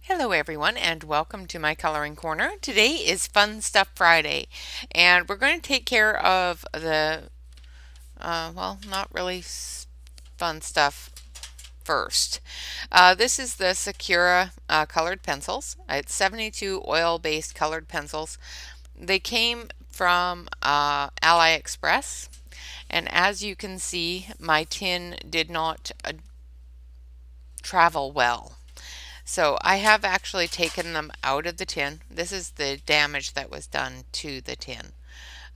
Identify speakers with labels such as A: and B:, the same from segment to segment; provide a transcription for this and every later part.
A: Hello everyone and welcome to my coloring corner. Today is Fun Stuff Friday and we're going to take care of the, well, not really fun stuff first. This is the Sakura colored pencils. It's 72 oil-based colored pencils. They came from Aliexpress, and as you can see, my tin did not travel well. So I have actually taken them out of the tin. This is the damage that was done to the tin.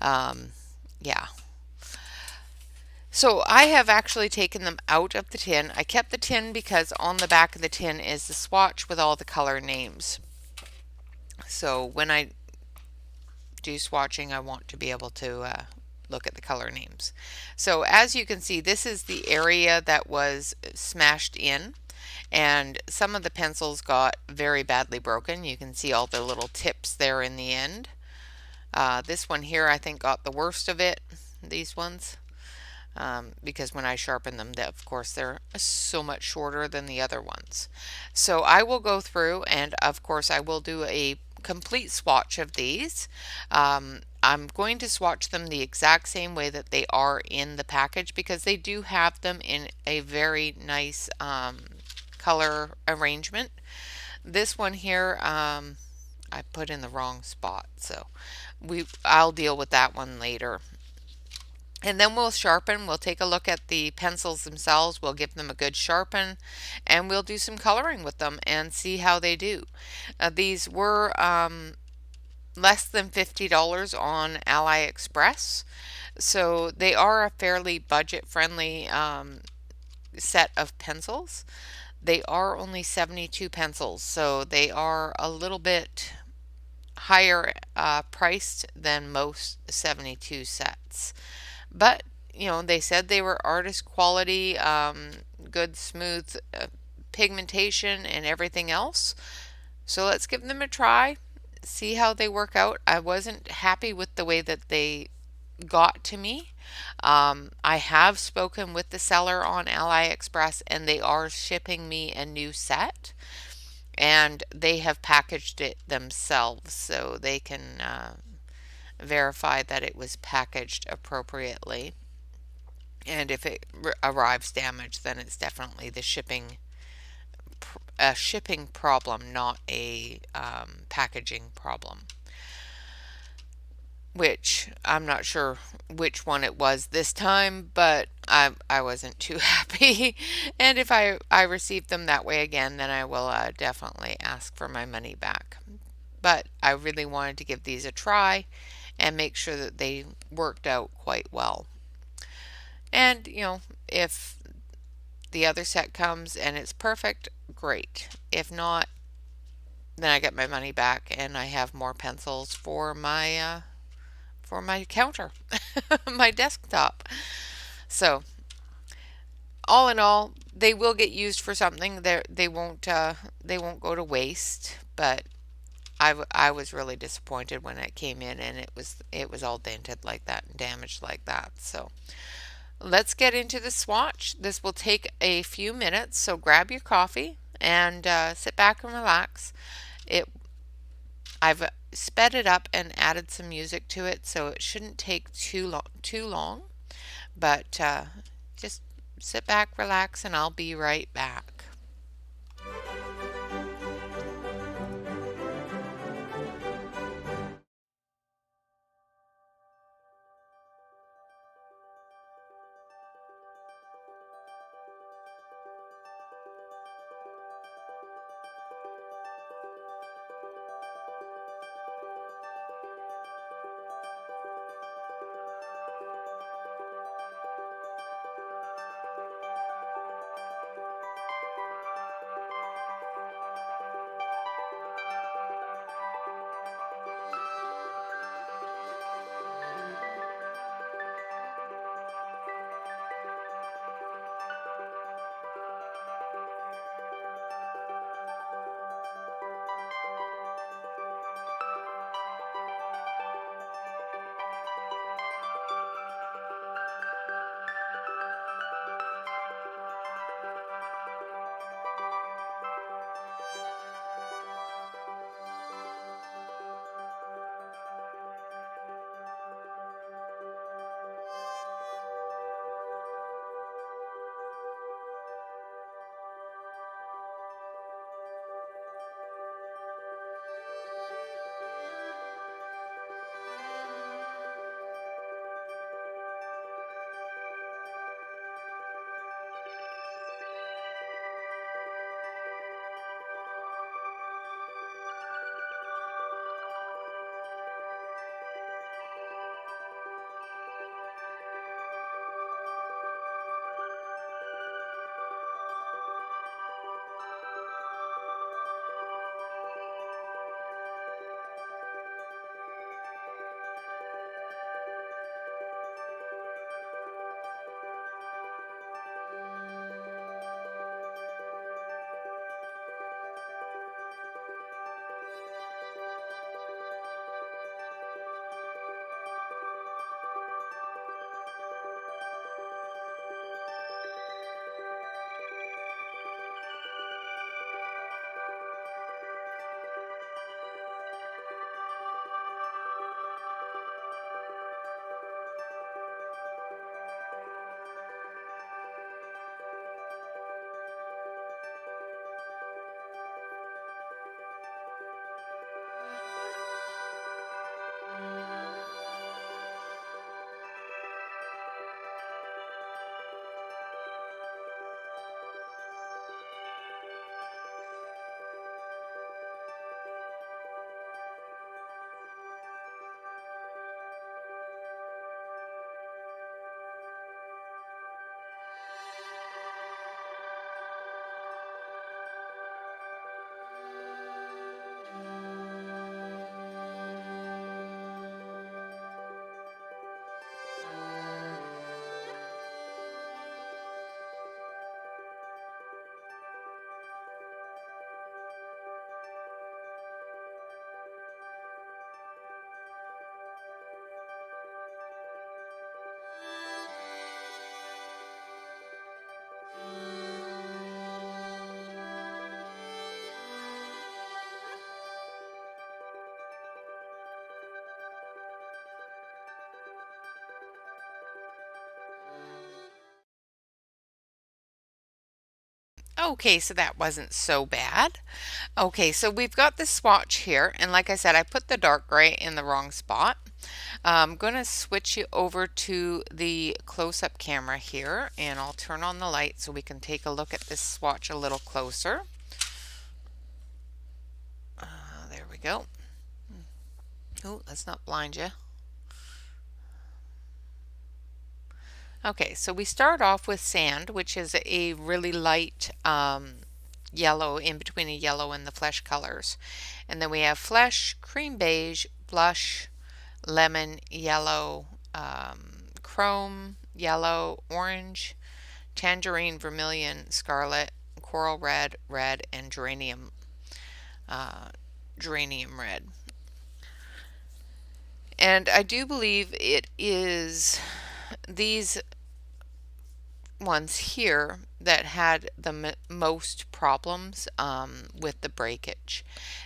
A: Um, yeah. So I have actually taken them out of the tin. I kept the tin because on the back of the tin is the swatch with all the color names. So when I do swatching, I want to be able to look at the color names. So as you can see, this is the area that was smashed in, and some of the pencils got very badly broken. You can see all the little tips there in the end. This one here I think got the worst of it, these ones, because when I sharpen them, of course they're so much shorter than the other ones. So I will go through, and of course I will do a complete swatch of these. I'm going to swatch them the exact same way that they are in the package because they do have them in a very nice color arrangement. This one here, I put in the wrong spot, so I'll deal with that one later. And then we'll sharpen. We'll take a look at the pencils themselves. We'll give them a good sharpen, and we'll do some coloring with them and see how they do. These were less than $50 on AliExpress, so they are a fairly budget-friendly set of pencils. They are only 72 pencils, so they are a little bit higher priced than most 72 sets. But, you know, they said they were artist quality, good smooth pigmentation and everything else. So let's give them a try, see how they work out. I wasn't happy with the way that they got to me. I have spoken with the seller on AliExpress and they are shipping me a new set, and they have packaged it themselves so they can verify that it was packaged appropriately. And if it arrives damaged, then it's definitely the shipping problem, not a packaging problem. Which I'm not sure which one it was this time, but I wasn't too happy. And if I receive them that way again, then I will definitely ask for my money back. But I really wanted to give these a try and make sure that they worked out quite well. And, you know, if the other set comes and it's perfect, great. If not, then I get my money back and I have more pencils for my counter, my desktop. So, all in all, they will get used for something. They won't go to waste. But I was really disappointed when it came in and it was all dented like that and damaged like that. So let's get into the swatch. This will take a few minutes, so grab your coffee and sit back and relax. It I've sped it up and added some music to it, so it shouldn't take too long. But just sit back, relax, and I'll be right back. Okay, so that wasn't so bad. Okay, so we've got the swatch here, and like I said, I put the dark gray in the wrong spot. I'm going to switch you over to the close-up camera here, and I'll turn on the light so we can take a look at this swatch a little closer. There we go. Oh, let's not blind you. Okay, so we start off with sand, which is a really light yellow, in between a yellow and the flesh colors. And then we have flesh, cream beige, blush, lemon, yellow, chrome, yellow, orange, tangerine, vermilion, scarlet, coral red, red, and geranium red. And I do believe it is these ones here that had the most problems with the breakage.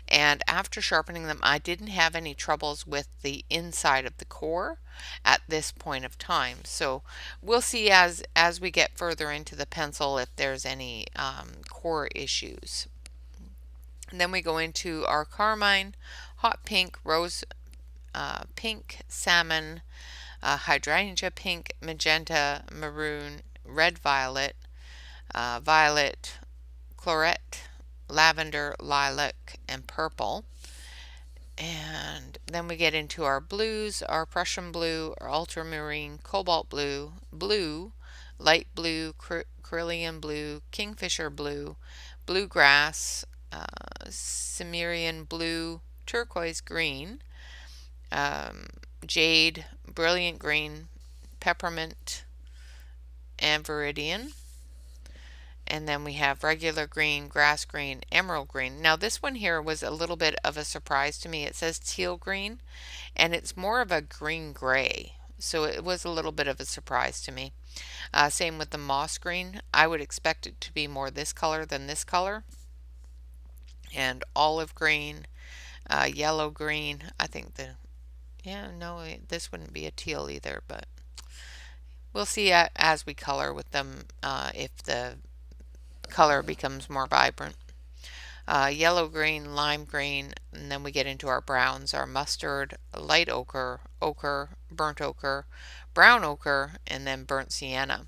A: And after sharpening them, I didn't have any troubles with the inside of the core at this point of time. So we'll see as we get further into the pencil if there's any core issues. And then we go into our carmine, hot pink, rose pink, salmon, hydrangea pink, magenta, maroon, red violet, violet, claret, lavender, lilac, and purple. And then we get into our blues, our Prussian blue, our ultramarine, cobalt blue, blue, light blue, cerulean blue, kingfisher blue, bluegrass, Cimmerian blue, turquoise green, jade, brilliant green, peppermint, and viridian. And then we have regular green, grass green, emerald green. Now this one here was a little bit of a surprise to me. It says teal green, and it's more of a green gray. So it was a little bit of a surprise to me. Same with the moss green. I would expect it to be more this color than this color. And olive green, yellow green. I think this wouldn't be a teal either, but we'll see as we color with them if the color becomes more vibrant. Yellow green, lime green, and then we get into our browns, our mustard, light ochre, ochre, burnt ochre, brown ochre, and then burnt sienna,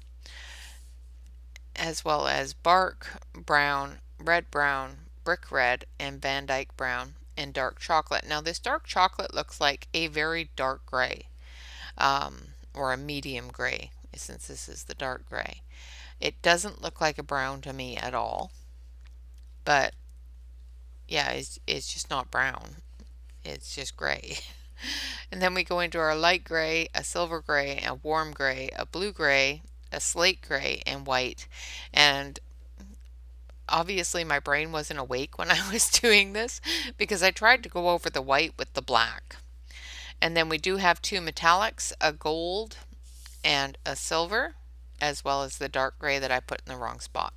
A: as well as bark brown, red brown, brick red, and Van Dyke brown, and dark chocolate. Now this dark chocolate looks like a very dark gray, or a medium gray, since this is the dark gray. It doesn't look like a brown to me at all, but yeah, it's just not brown. It's just gray. And then we go into our light gray, a silver gray, a warm gray, a blue gray, a slate gray, and white. And obviously my brain wasn't awake when I was doing this because I tried to go over the white with the black. And then we do have two metallics, a gold and a silver, as well as the dark gray that I put in the wrong spot.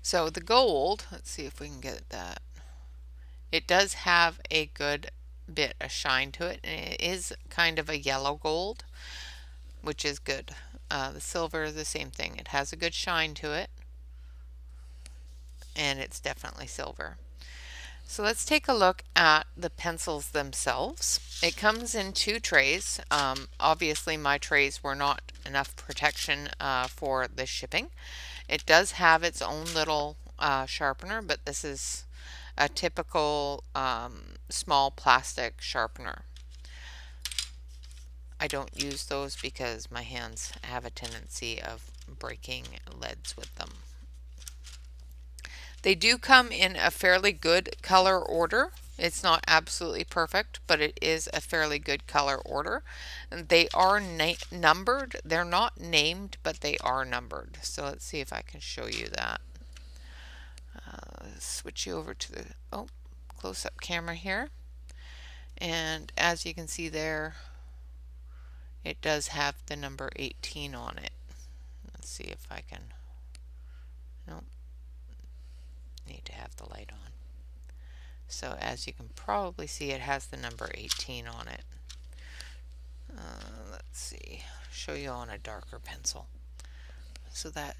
A: So the gold, let's see if we can get that. It does have a good bit of shine to it, and it is kind of a yellow gold, which is good. The silver is the same thing. It has a good shine to it, and it's definitely silver. So let's take a look at the pencils themselves. It comes in two trays. Obviously my trays were not enough protection for the shipping. It does have its own little sharpener, but this is a typical small plastic sharpener. I don't use those because my hands have a tendency of breaking leads with them. They do come in a fairly good color order. It's not absolutely perfect, but it is a fairly good color order. And they are numbered. They're not named, but they are numbered. So let's see if I can show you that. Switch you over to the close-up camera here. And as you can see there, it does have the number 18 on it. Let's see if I can. Nope. Need to have the light on. So as you can probably see, it has the number 18 on it. Let's see, show you on a darker pencil. So that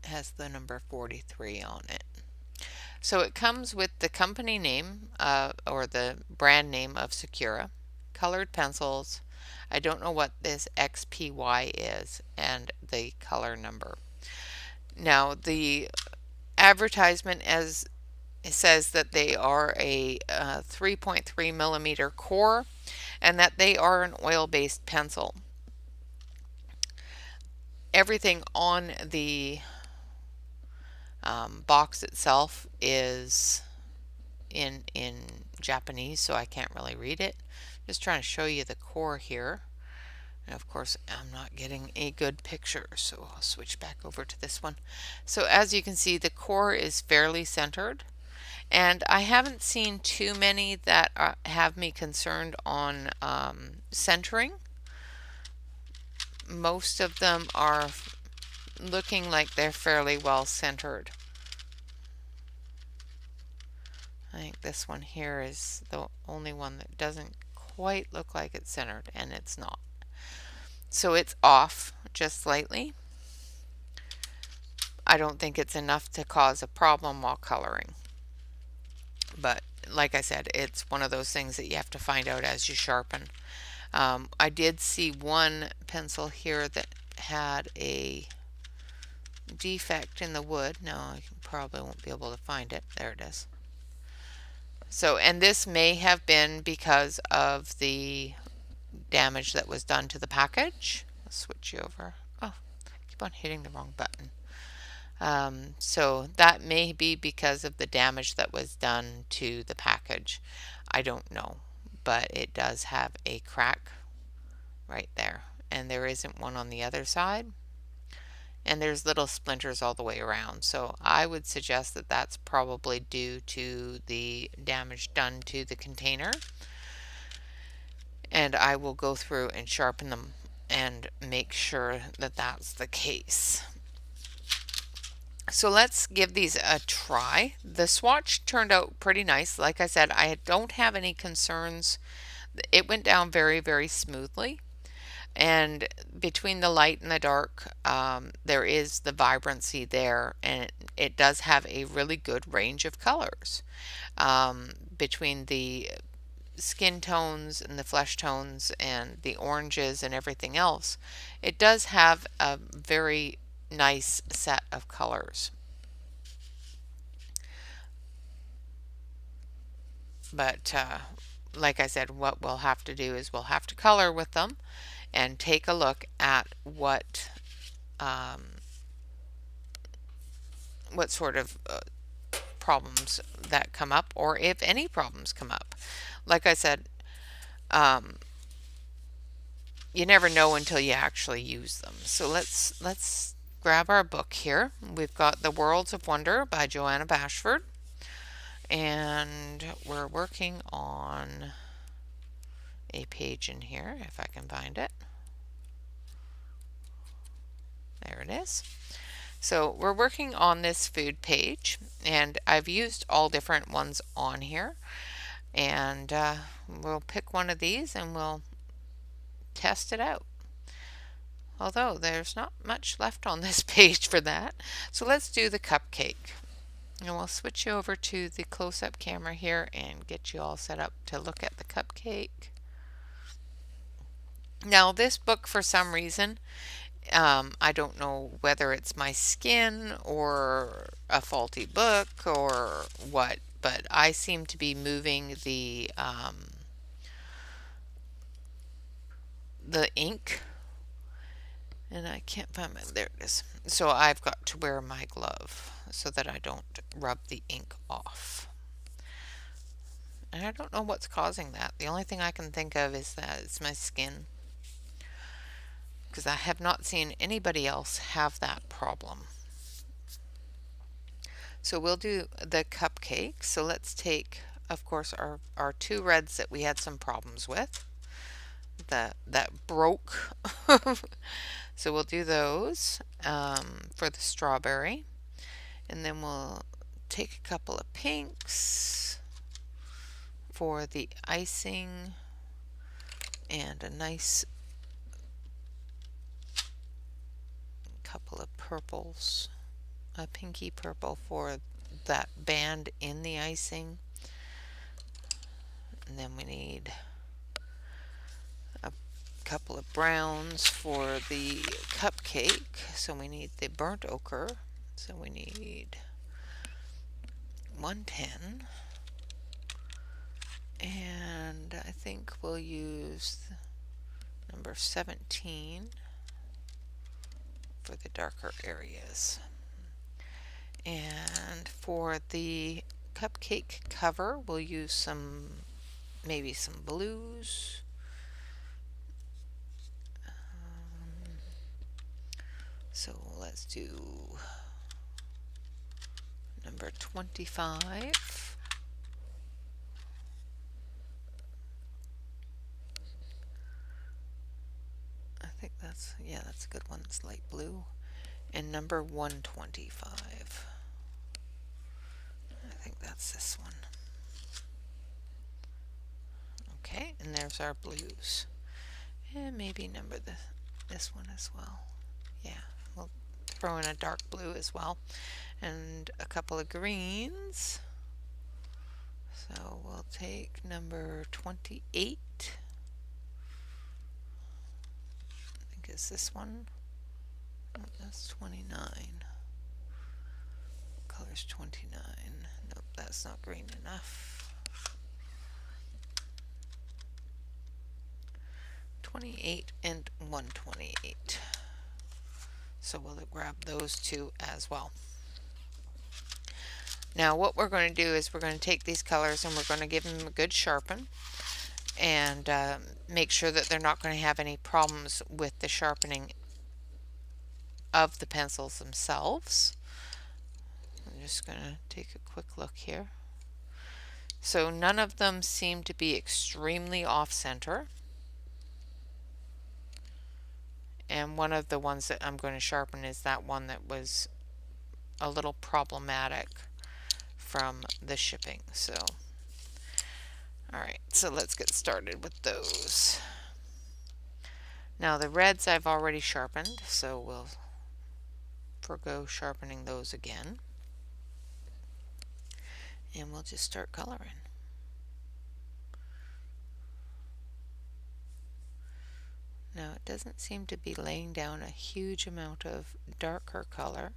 A: has the number 43 on it. So it comes with the company name or the brand name of Sakura, colored pencils. I don't know what this XPY is, and the color number. Now the advertisement as it says that they are a 3.3 millimeter core and that they are an oil-based pencil. Everything on the box itself is in Japanese, so I can't really read it. Just trying to show you the core here. And of course, I'm not getting a good picture, so I'll switch back over to this one. So as you can see, the core is fairly centered, and I haven't seen too many that have me concerned on centering. Most of them are looking like they're fairly well centered. I think this one here is the only one that doesn't quite look like it's centered, and it's not. So it's off just slightly. I don't think it's enough to cause a problem while coloring. But like I said, it's one of those things that you have to find out as you sharpen. I did see one pencil here that had a defect in the wood. Now I probably won't be able to find it. There it is. So, and this may have been because of the damage that was done to the package. Let's switch you over. Oh, keep on hitting the wrong button. So that may be because of the damage that was done to the package. I don't know, but it does have a crack right there, and there isn't one on the other side, and there's little splinters all the way around. So I would suggest that that's probably due to the damage done to the container, and I will go through and sharpen them and make sure that that's the case. So let's give these a try. The swatch turned out pretty nice. Like I said, I don't have any concerns. It went down very, very smoothly. And between the light and the dark, there is the vibrancy there, and it does have a really good range of colors. Between the skin tones and the flesh tones and the oranges and everything else, it does have a very nice set of colors. But like I said, what we'll have to do is we'll have to color with them and take a look at what sort of problems that come up, or if any problems come up. Like I said, you never know until you actually use them. So let's grab our book here. We've got The Worlds of Wonder by Joanna Bashford, and we're working on a page in here, if I can find it. There it is. So we're working on this food page, and I've used all different ones on here, and we'll pick one of these and we'll test it out. Although there's not much left on this page for that. So let's do the cupcake. And we'll switch you over to the close-up camera here and get you all set up to look at the cupcake. Now this book, for some reason, I don't know whether it's my skin or a faulty book or what, but I seem to be moving the ink, and I can't find my, there it is. So I've got to wear my glove so that I don't rub the ink off. And I don't know what's causing that. The only thing I can think of is that it's my skin, because I have not seen anybody else have that problem. So we'll do the cupcake. So let's take, of course, our two reds that we had some problems with, that broke. So we'll do those for the strawberry, and then we'll take a couple of pinks for the icing, and a nice couple of purples. a pinky purple for that band in the icing. And then we need a couple of browns for the cupcake. So we need the burnt ochre. So we need 110. And I think we'll use number 17 for the darker areas. And for the cupcake cover, we'll use maybe some blues. So let's do number 25. I think that's a good one. It's light blue. And number 125. I think that's this one. Okay, and there's our blues. And maybe number this one as well. Yeah, we'll throw in a dark blue as well. And a couple of greens. So we'll take number 28. I think it's this one. Oh, that's 29. Color's 29. Nope, that's not green enough. 28 and 128. So we'll grab those two as well. Now what we're going to do is we're going to take these colors and we're going to give them a good sharpen and make sure that they're not going to have any problems with the sharpening of the pencils themselves. I'm just going to take a quick look here. So none of them seem to be extremely off-center. And one of the ones that I'm going to sharpen is that one that was a little problematic from the shipping. So, alright, so let's get started with those. Now the reds I've already sharpened, so we'll forgo sharpening those again. And we'll just start coloring. Now it doesn't seem to be laying down a huge amount of darker color.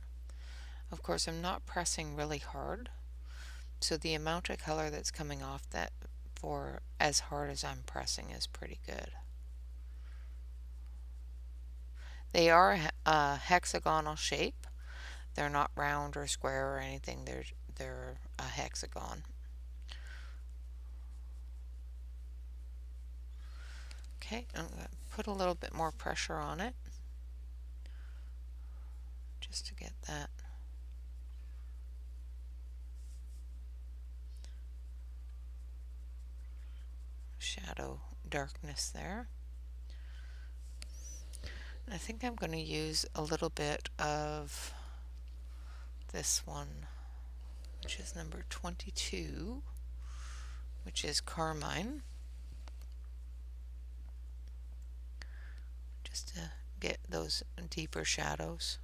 A: Of course, I'm not pressing really hard, so the amount of color that's coming off that for as hard as I'm pressing is pretty good. They are a hexagonal shape. They're not round or square or anything. They're a hexagon. Okay, I'm going to put a little bit more pressure on it just to get that shadow darkness there. And I think I'm going to use a little bit of this one, which is number 22, which is carmine, just to get those deeper shadows.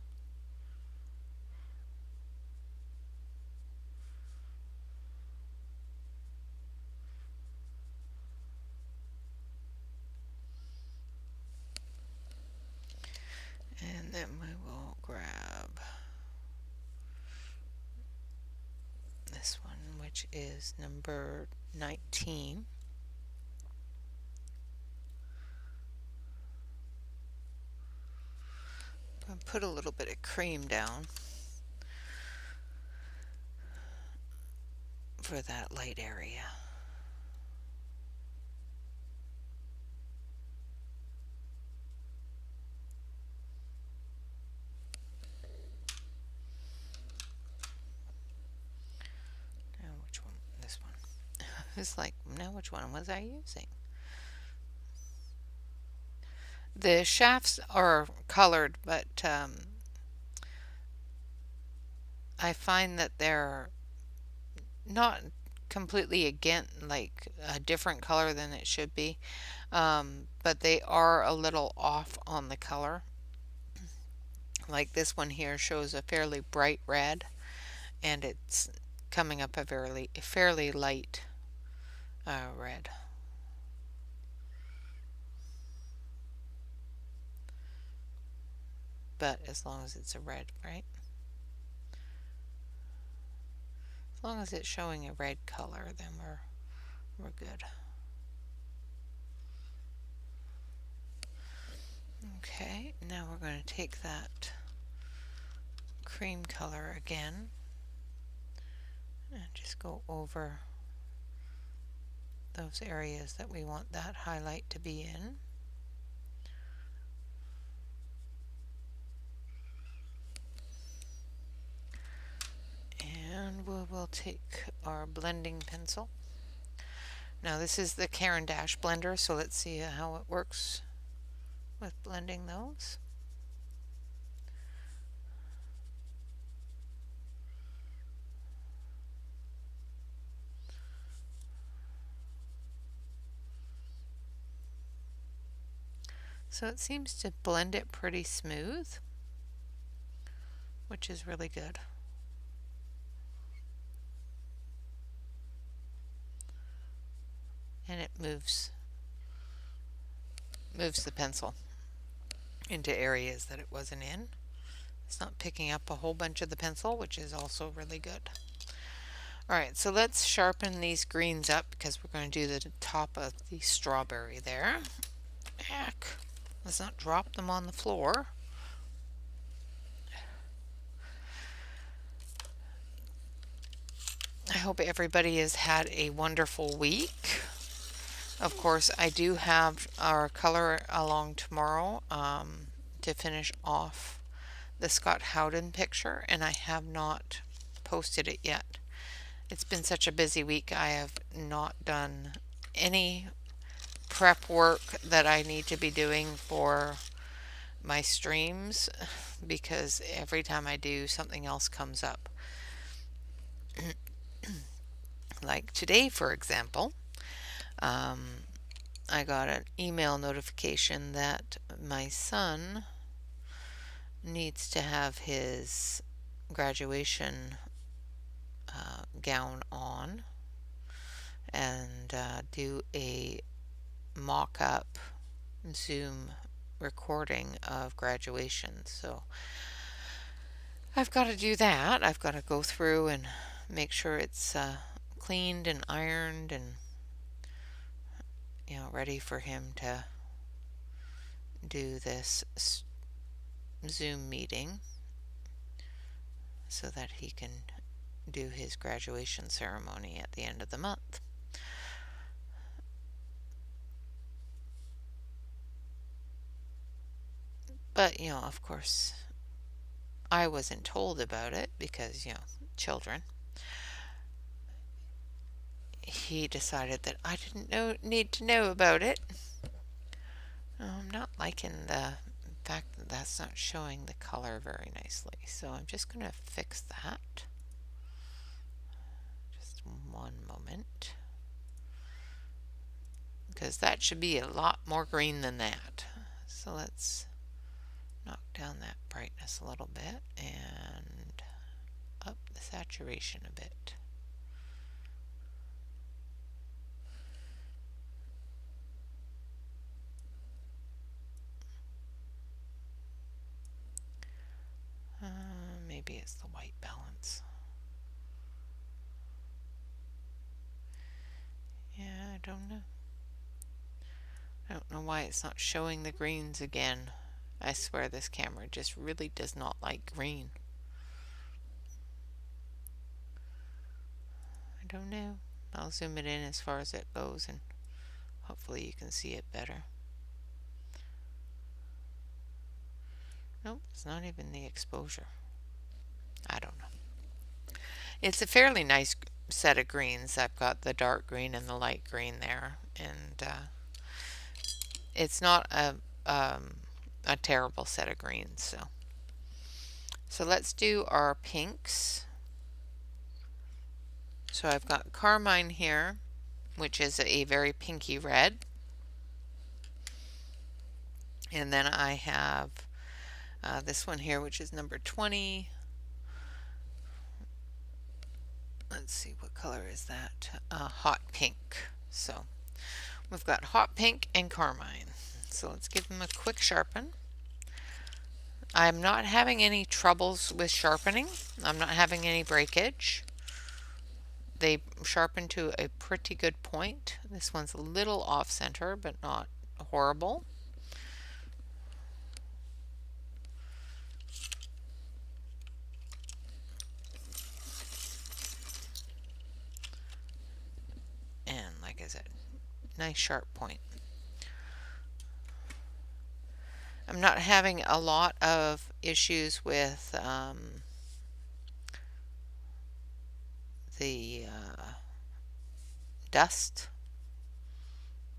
A: And then we will grab this one, which is number 19. I'll put a little bit of cream down for that light area. Now which one? This one. It's like, now which one was I using? The shafts are colored, but I find that they're not completely again like a different color than it should be, but they are a little off on the color. Like this one here shows a fairly bright red, and it's coming up a fairly light red. But as long as it's a red, right? As long as it's showing a red color, then we're good. Okay, now we're going to take that cream color again and just go over those areas that we want that highlight to be in. And we'll take our blending pencil. Now this is the Caran d'Ache blender, so let's see how it works with blending those. So it seems to blend it pretty smooth, which is really good. And it moves the pencil into areas that it wasn't in. It's not picking up a whole bunch of the pencil, which is also really good. Alright, so let's sharpen these greens up because we're going to do the top of the strawberry there. Heck, let's not drop them on the floor. I hope everybody has had a wonderful week. Of course, I do have our color along tomorrow to finish off the Scott Howden picture, and I have not posted it yet. It's been such a busy week. I have not done any prep work that I need to be doing for my streams because every time I do, something else comes up. Like today, for example, I got an email notification that my son needs to have his graduation gown on and do a mock-up Zoom recording of graduation. So I've got to do that. I've got to go through and make sure it's cleaned and ironed and ready for him to do this Zoom meeting so that he can do his graduation ceremony at the end of the month. But, of course, I wasn't told about it because, children. He decided that I didn't need to know about it. I'm not liking the fact that that's not showing the color very nicely. So I'm just going to fix that. Just one moment. Because that should be a lot more green than that. So let's knock down that brightness a little bit and up the saturation a bit. Maybe it's the white balance. Yeah, I don't know. I don't know why it's not showing the greens again. I swear this camera just really does not like green. I don't know. I'll zoom it in as far as it goes and hopefully you can see it better. Nope, it's not even the exposure. I don't know. It's a fairly nice set of greens. I've got the dark green and the light green there, and it's not a terrible set of greens. So let's do our pinks. So I've got carmine here, which is a very pinky red, and then I have This one here, which is number 20. Let's see, what color is that? Hot pink. So we've got hot pink and carmine. So let's give them a quick sharpen. I'm not having any troubles with sharpening. I'm not having any breakage. They sharpen to a pretty good point. This one's a little off center, but not horrible. And like I said, nice sharp point. I'm not having a lot of issues with the dust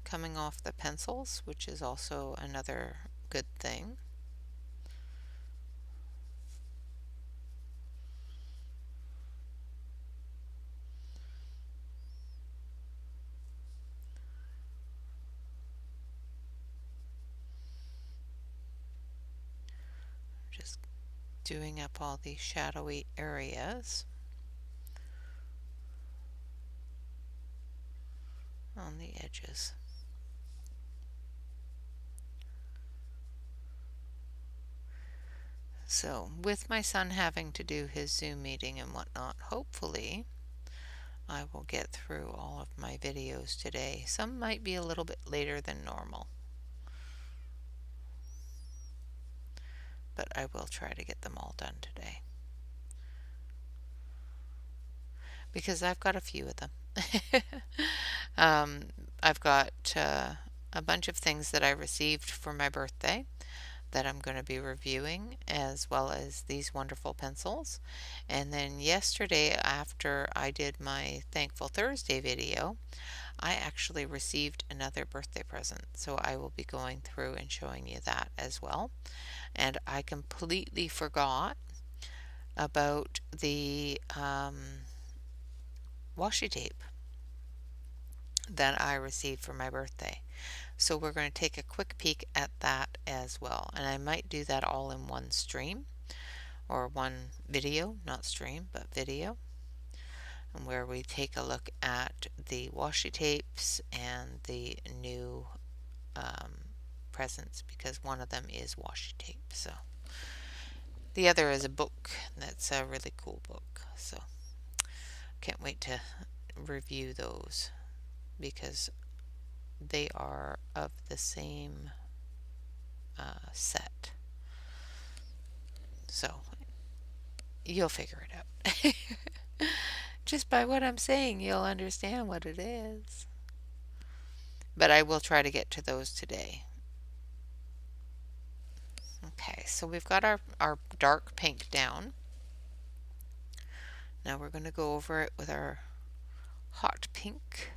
A: coming off the pencils, which is also another good thing. Just doing up all these shadowy areas on the edges. So with my son having to do his Zoom meeting and whatnot, hopefully I will get through all of my videos today. Some might be a little bit later than normal, but I will try to get them all done today, because I've got a few of them. I've got a bunch of things that I received for my birthday that I'm going to be reviewing, as well as these wonderful pencils. And then yesterday, after I did my Thankful Thursday video, I actually received another birthday present, so I will be going through and showing you that as well. And I completely forgot about the washi tape that I received for my birthday. So we're going to take a quick peek at that as well. And I might do that all in one stream, or one video, not stream, but video, and where we take a look at the washi tapes and the new presents, because one of them is washi tape. So the other is a book that's a really cool book. So can't wait to review those, because they are of the same set. So you'll figure it out. Just by what I'm saying, you'll understand what it is. But I will try to get to those today. Okay, so we've got our dark pink down. Now we're going to go over it with our hot pink.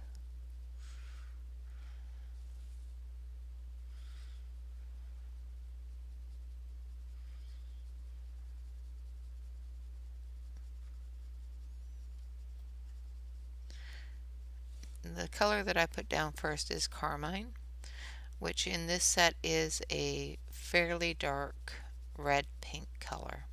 A: The color that I put down first is carmine, which in this set is a fairly dark red pink color.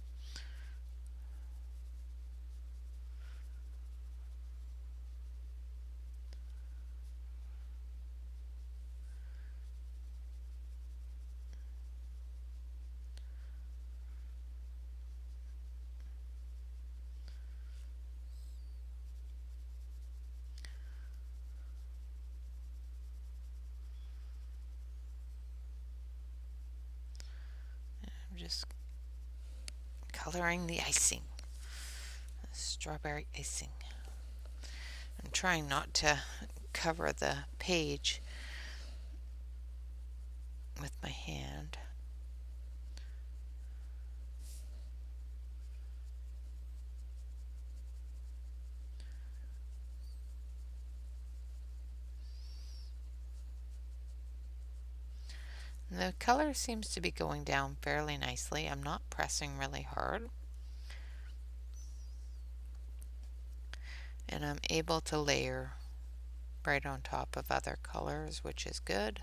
A: I'm just coloring the icing, strawberry icing. I'm trying not to cover the page with my hand. The color seems to be going down fairly nicely. I'm not pressing really hard. And I'm able to layer right on top of other colors, which is good,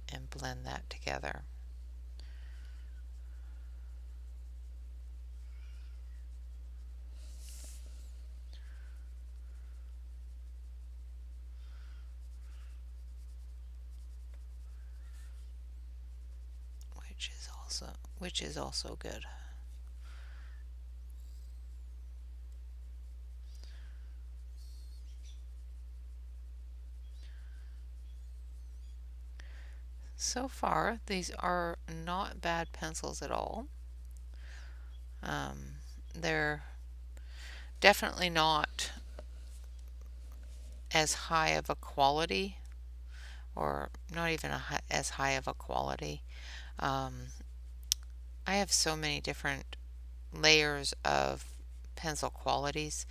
A: and blend that together. which is also good. So far, these are not bad pencils at all. They're definitely not as high of a quality, or not even as high of a quality. Um, I have so many different layers of pencil qualities.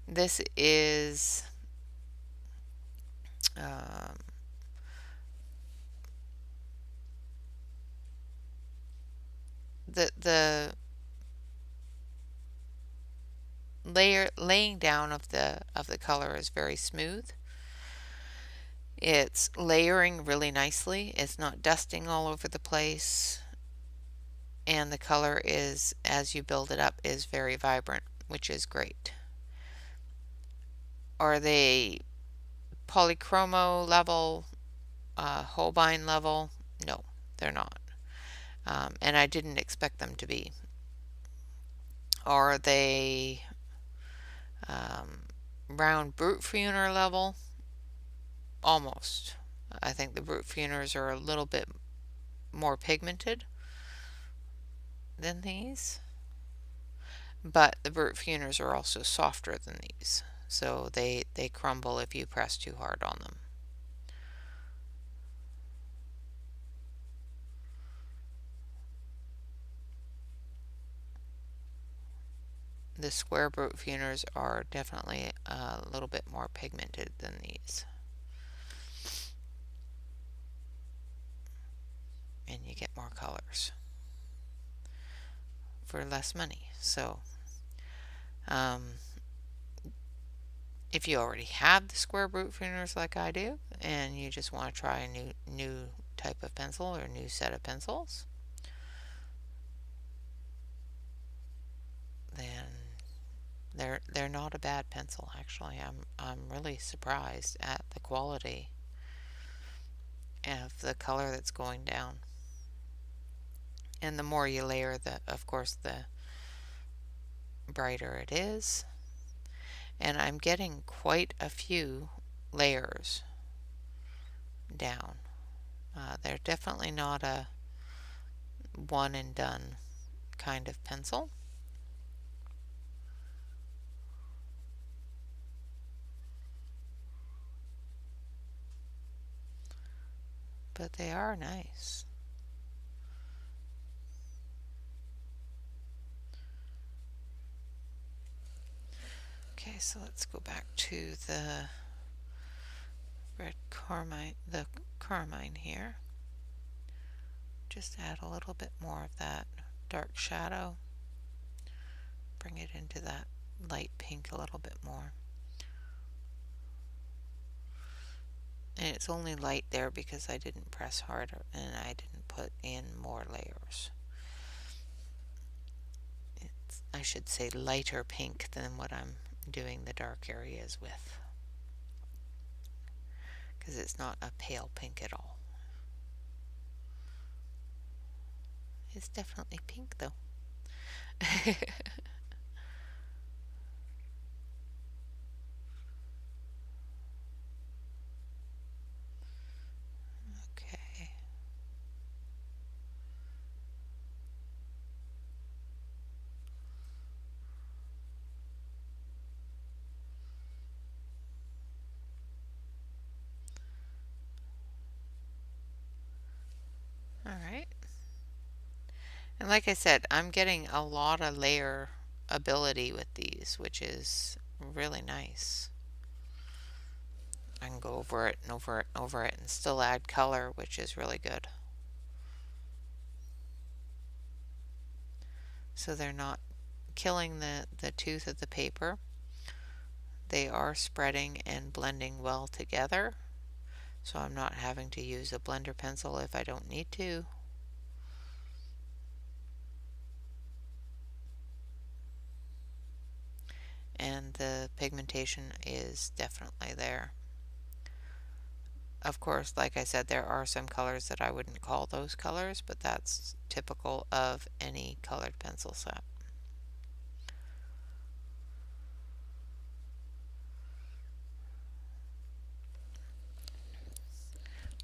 A: This is um, the laying down of the color is very smooth. It's layering really nicely. It's not dusting all over the place. And the color is, as you build it up, is very vibrant, which is great. Are they polychromo level, Holbein level? No, they're not. And I didn't expect them to be. Are they round brute Funer level? Almost. I think the brute Funers are a little bit more pigmented than these, but the brute Funers are also softer than these, so they crumble if you press too hard on them. The square brute Funers are definitely a little bit more pigmented than these, and you get more colors for less money. So if you already have the square brute Funers like I do, and you just want to try a new type of pencil or new set of pencils, then they're not a bad pencil. Actually, I'm really surprised at the quality of the color that's going down. And the more you layer, of course, the brighter it is. And I'm getting quite a few layers down. They're definitely not a one and done kind of pencil. But they are nice. Okay, so let's go back to the carmine here. Just add a little bit more of that dark shadow. Bring it into that light pink a little bit more. And it's only light there because I didn't press harder and I didn't put in more layers. I should say lighter pink than what I'm doing the dark areas with, because it's not a pale pink at all. It's definitely pink though. Okay. All right. And like I said, I'm getting a lot of layer ability with these, which is really nice. I can go over it and over it and over it and still add color, which is really good. So they're not killing the tooth of the paper. They are spreading and blending well together. So I'm not having to use a blender pencil if I don't need to. And the pigmentation is definitely there. Of course, like I said, there are some colors that I wouldn't call those colors, but that's typical of any colored pencil set.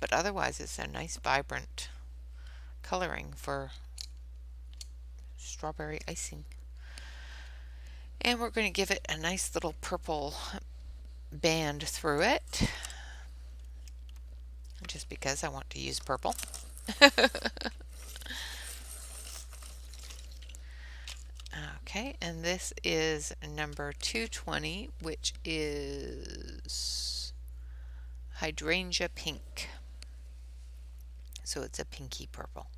A: But otherwise, it's a nice, vibrant coloring for strawberry icing. And we're going to give it a nice little purple band through it, just because I want to use purple. Okay, and this is number 220, which is hydrangea pink. So it's a pinky purple.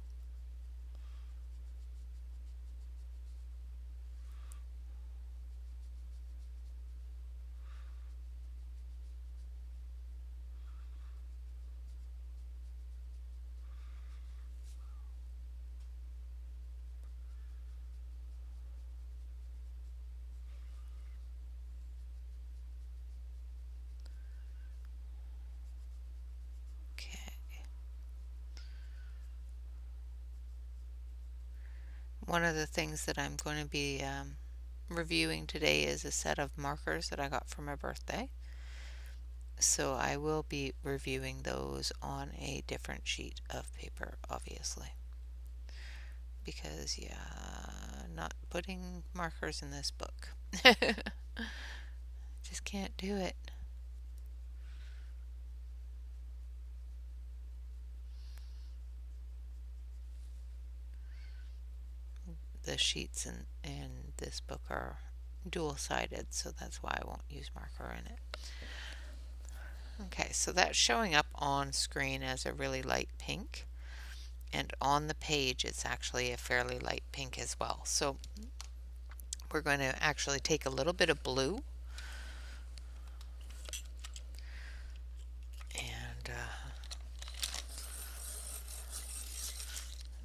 A: Okay. One of the things that I'm going to be reviewing today is a set of markers that I got for my birthday. So I will be reviewing those on a different sheet of paper, obviously. Because, yeah, not putting markers in this book. Just can't do it. The sheets in this book are dual-sided, so that's why I won't use marker in it. Okay, so that's showing up on screen as a really light pink, and on the page it's actually a fairly light pink as well. So we're going to actually take a little bit of blue and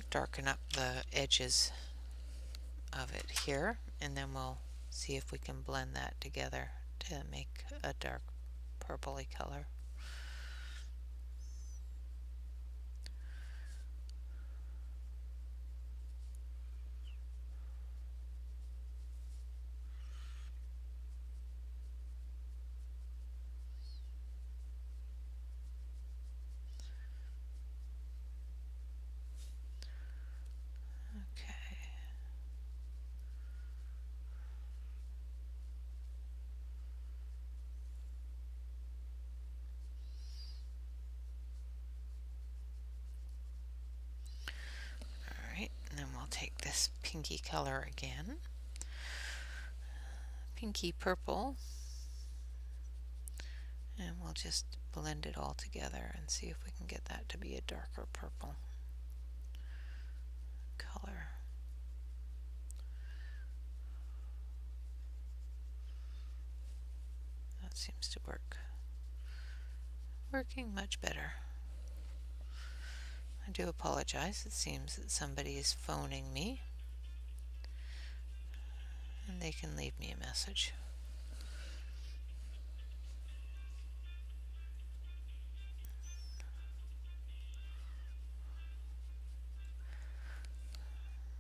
A: darken up the edges of it here, and then we'll see if we can blend that together to make a dark purpley color. Okay. Alright, and then we'll take this pinky color again. Pinky purple. And we'll just blend it all together and see if we can get that to be a darker purple color. That seems to work. Working much better. I do apologize. It seems that somebody is phoning me, and they can leave me a message.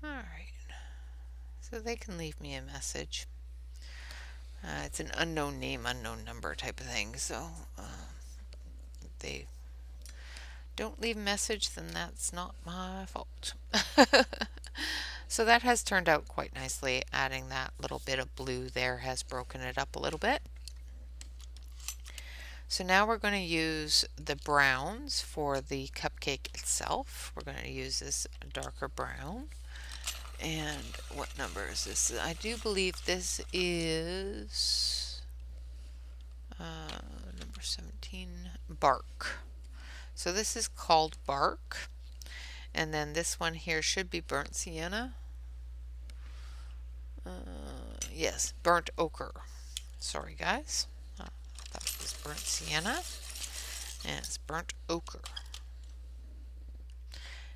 A: Alright, so they can leave me a message. It's an unknown name, unknown number type of thing, so if they don't leave a message, then that's not my fault. So that has turned out quite nicely. Adding that little bit of blue there has broken it up a little bit. So now we're going to use the browns for the cupcake itself. We're going to use this darker brown. And what number is this? I do believe this is number 17, bark. So this is called bark. And then this one here should be burnt sienna. Yes, burnt ochre. Sorry, guys. I thought it was burnt sienna. And it's burnt ochre.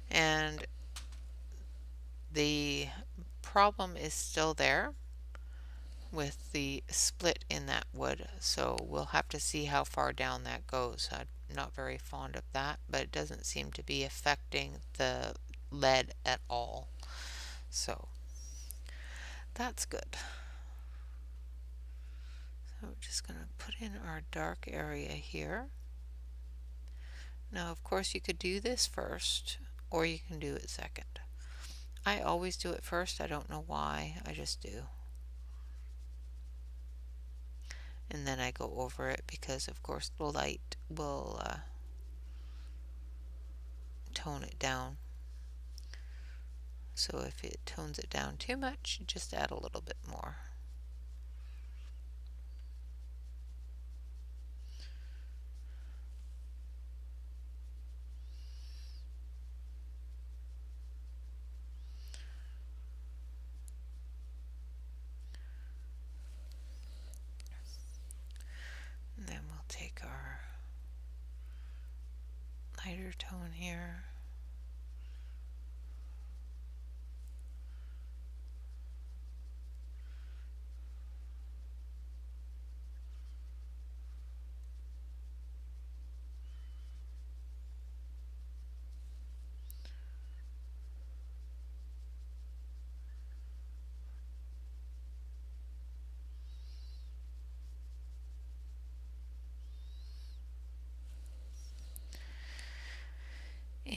A: And the problem is still there with the split in that wood, so we'll have to see how far down that goes. I'm not very fond of that, but it doesn't seem to be affecting the lead at all, so that's good. So we're just going to put in our dark area here. Now, of course, you could do this first, or you can do it second. I always do it first. I don't know why. I just do. And then I go over it because, of course, the light will tone it down. So if it tones it down too much, just add a little bit more. And then we'll take our lighter tone here.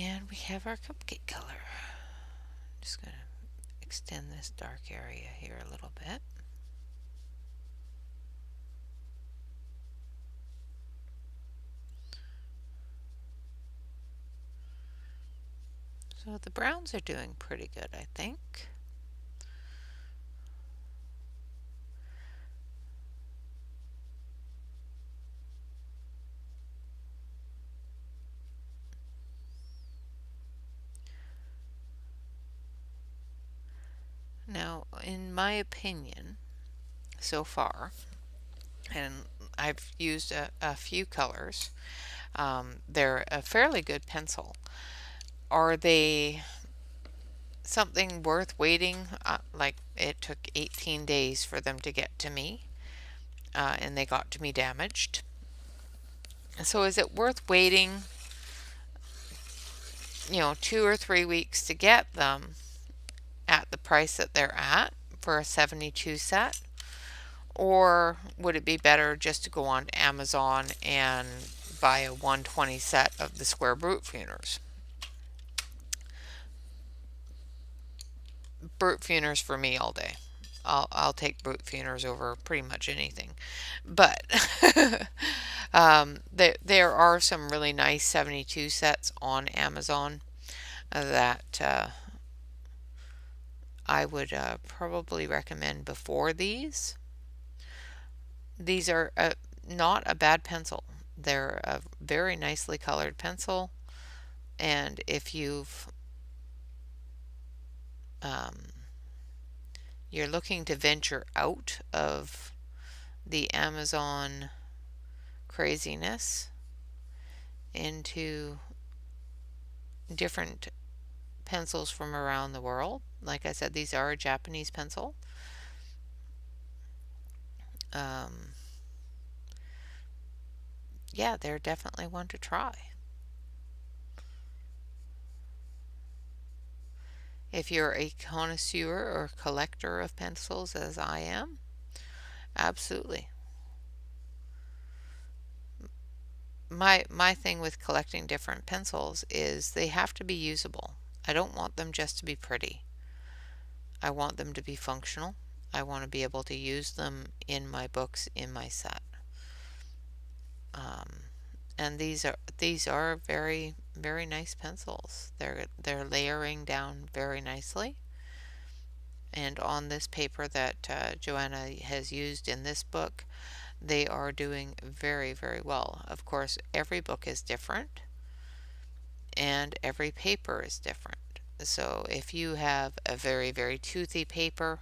A: And we have our cupcake color. Just going to extend this dark area here a little bit. So the browns are doing pretty good, I think. Now, in my opinion, so far, and I've used a few colors, they're a fairly good pencil. Are they something worth waiting? Like it took 18 days for them to get to me, and they got to me damaged. So is it worth waiting, 2 or 3 weeks to get them at the price that they're at for a 72 set? Or would it be better just to go on to Amazon and buy a 120 set of the square brute funers? Brute funers for me all day. I'll take brute funers over pretty much anything. But there are some really nice 72 sets on Amazon that I would probably recommend before these. These are not a bad pencil. They're a very nicely colored pencil, and if you're looking to venture out of the Amazon craziness into different pencils from around the world, like I said, these are a Japanese pencil. Yeah, they're definitely one to try. If you're a connoisseur or collector of pencils, as I am, absolutely. My thing with collecting different pencils is they have to be usable. I don't want them just to be pretty. I want them to be functional. I want to be able to use them in my books, in my set. And these are very, very nice pencils. They're layering down very nicely. And on this paper that Joanna has used in this book, they are doing very, very well. Of course, every book is different and every paper is different. So if you have a very, very toothy paper,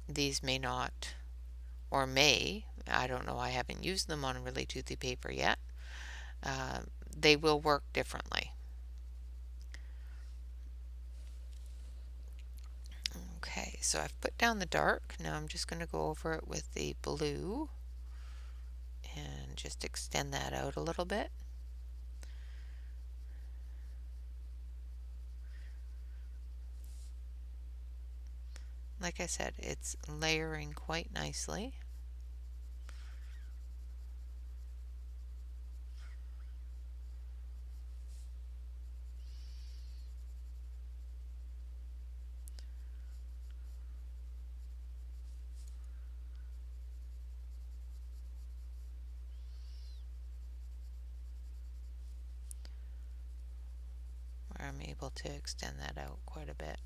A: these may not, or may, I don't know, I haven't used them on really toothy paper yet. They will work differently. Okay, So I've put down the dark. Now I'm just going to go over it with the blue and just extend that out a little bit. Like I said, it's layering quite nicely. Where I'm able to extend that out quite a bit.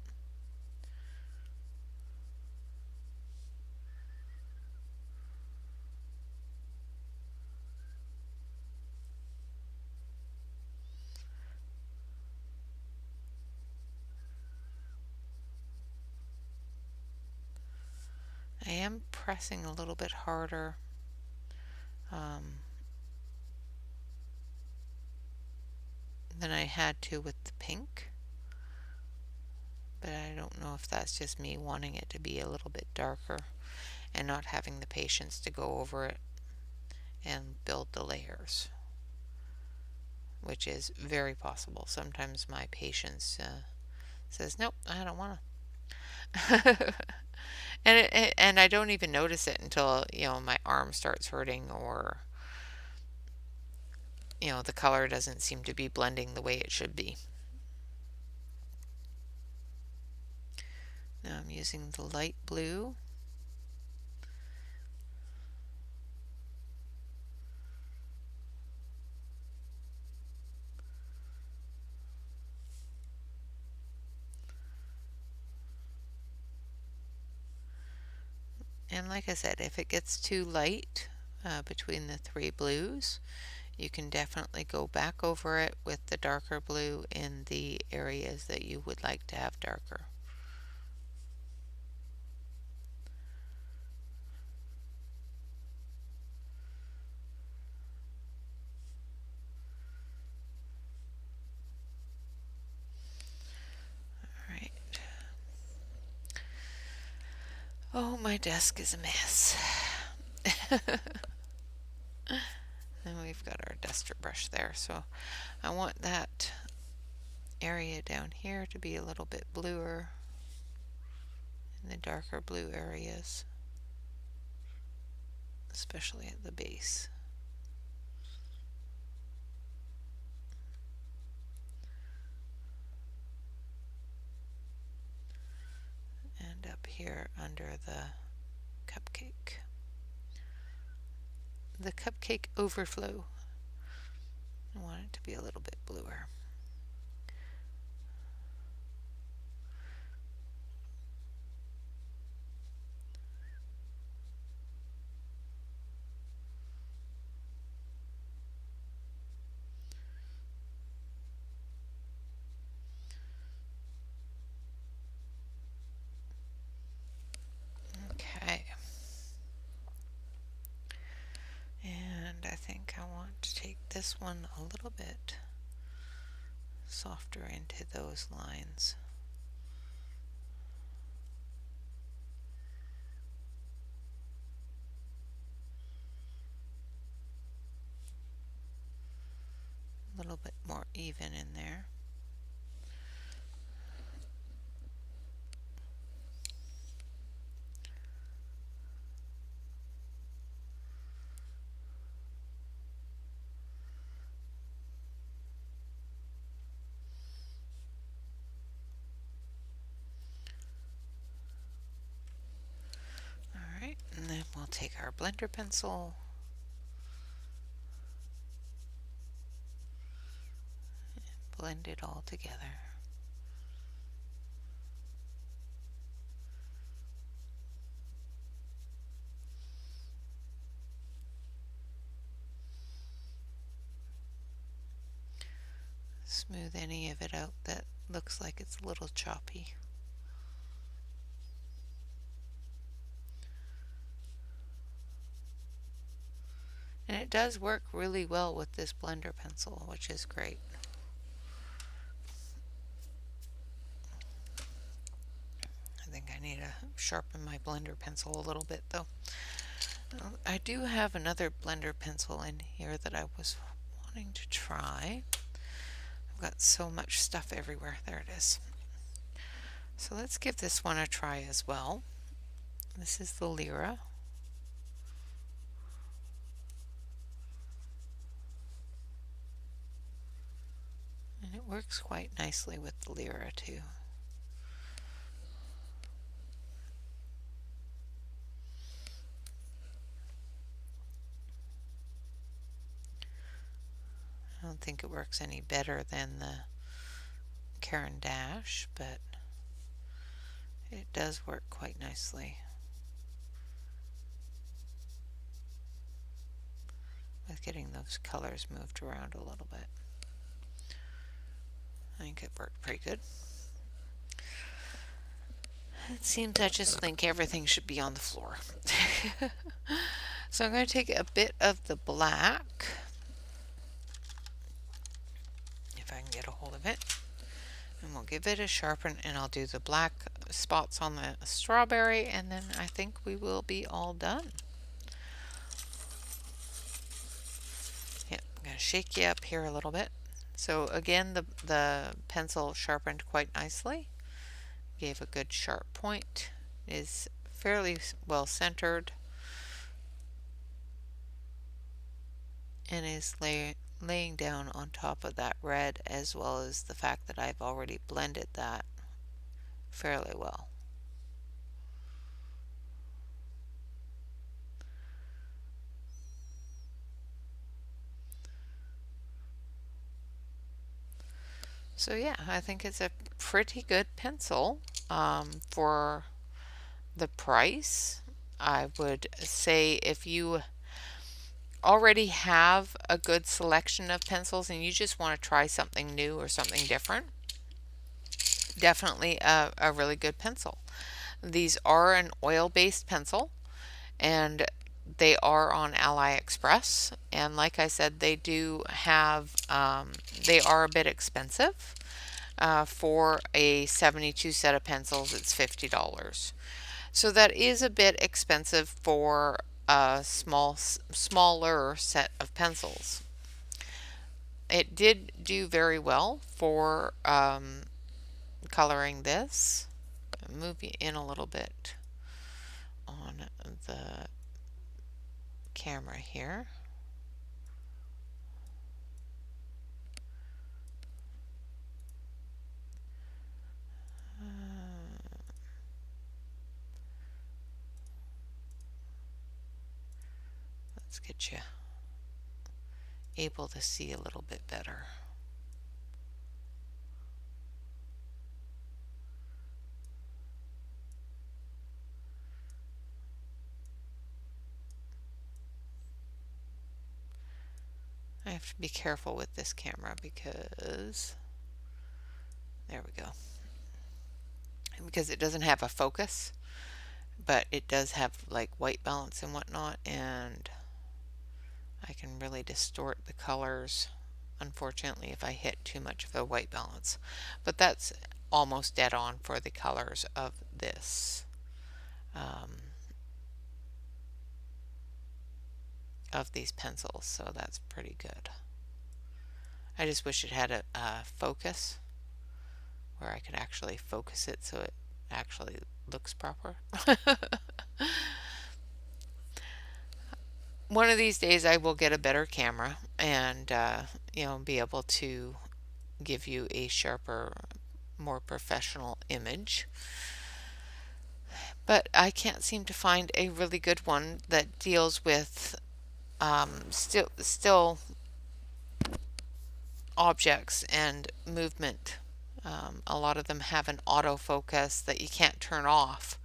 A: I am pressing a little bit harder than I had to with the pink, but I don't know if that's just me wanting it to be a little bit darker and not having the patience to go over it and build the layers, which is very possible. Sometimes my patience says, nope, I don't want to. And I don't even notice it until, my arm starts hurting, or, the color doesn't seem to be blending the way it should be. Now I'm using the light blue. And like I said, if it gets too light between the three blues, you can definitely go back over it with the darker blue in the areas that you would like to have darker. Alright. Oh, my desk is a mess. Then we've got our duster brush there, so I want that area down here to be a little bit bluer in the darker blue areas, especially at the base. And up here under the cupcake. The cupcake overflow. I want it to be a little bit bluer. Okay. And I think I want to take this one a little bit softer into those lines. A little bit more even in there. Alright, and then we'll take our blender pencil and blend it all together. Smooth any of it out that looks like it's a little choppy. And it does work really well with this blender pencil, which is great. I think I need a sharpen my blender pencil a little bit though. I do have another blender pencil in here that I was wanting to try. I've got so much stuff everywhere. There it is. So let's give this one a try as well. This is the Lyra. And it works quite nicely with the Lyra too. I don't think it works any better than the Caran d'Ache, but it does work quite nicely with getting those colors moved around a little bit. I think it worked pretty good. It seems I just think everything should be on the floor. So I'm going to take a bit of the black, if I can get a hold of it, and we'll give it a sharpen, and I'll do the black spots on the strawberry, and then I think we will be all done. Yep, I'm going to shake you up here a little bit. So again, the pencil sharpened quite nicely. Gave a good sharp point. Is fairly well centered. And is laying down on top of that red, as well as the fact that I've already blended that fairly well. So yeah, I think it's a pretty good pencil for the price. I would say if you already have a good selection of pencils and you just want to try something new or something different, definitely a really good pencil. These are an oil-based pencil, and they are on Aliexpress, and like I said, they do have they are a bit expensive. For a 72 set of pencils, it's $50. So that is a bit expensive for a smaller set of pencils. It did do very well for coloring this. I'll move you in a little bit on the camera here. Let's get you able to see a little bit better. I have to be careful with this camera because there we go. Because it doesn't have a focus, but it does have like white balance and whatnot, and I can really distort the colors, unfortunately, if I hit too much of a white balance. But that's almost dead on for the colors of this. Of these pencils, so that's pretty good. I just wish it had a focus where I could actually focus it so it actually looks proper. One of these days I will get a better camera and be able to give you a sharper, more professional image. But I can't seem to find a really good one that deals with still objects and movement. A lot of them have an autofocus that you can't turn off,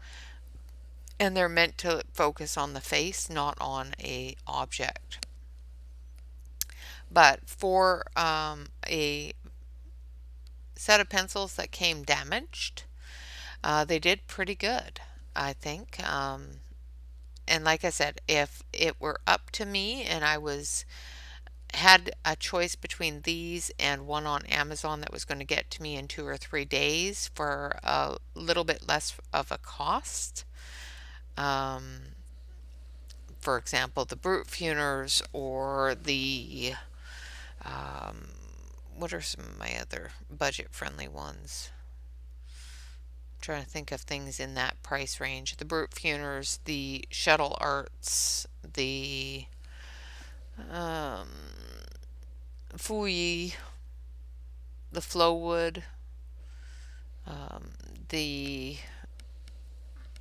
A: and they're meant to focus on the face, not on a object. But for a set of pencils that came damaged, they did pretty good, I think. And like I said, if it were up to me and I had a choice between these and one on Amazon that was going to get to me in 2 or 3 days for a little bit less of a cost, Um, for example, the brute funers or the um, what are some of my other budget friendly ones? I'm trying to think of things in that price range. The brute funers, the shuttle arts, the um, Fuyi, the Flowwood, um, the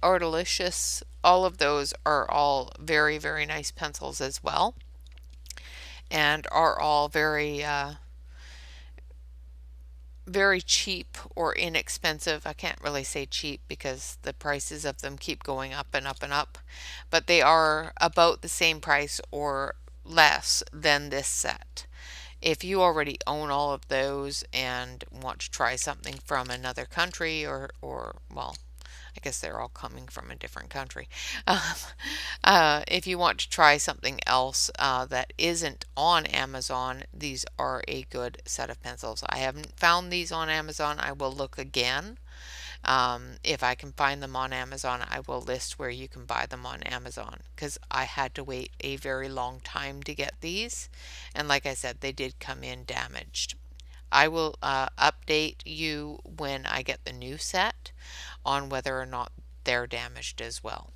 A: Artilicious. All of those are all very, very nice pencils as well, and are all very cheap or inexpensive. I can't really say cheap because the prices of them keep going up and up and up, but they are about the same price or less than this set. If you already own all of those and want to try something from another country or well, I guess they're all coming from a different country. Um, if you want to try something else that isn't on Amazon, these are a good set of pencils. I haven't found these on Amazon. I will look again. If I can find them on Amazon, I will list where you can buy them on Amazon because I had to wait a very long time to get these. And like I said, they did come in damaged. I will update you when I get the new set on whether or not they're damaged as well.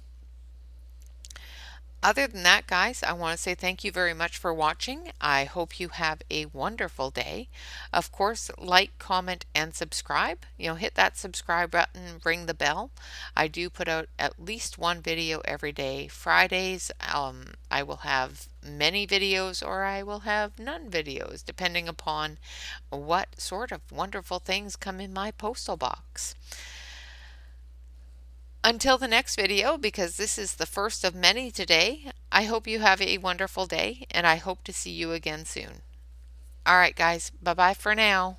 A: Other than that, guys, I want to say thank you very much for watching. I hope you have a wonderful day. Of course, like, comment, and subscribe. Hit that subscribe button, ring the bell. I do put out at least one video every day. Fridays, I will have many videos or I will have none videos, depending upon what sort of wonderful things come in my postal box. Until the next video, because this is the first of many today, I hope you have a wonderful day and I hope to see you again soon. All right, guys, bye bye for now.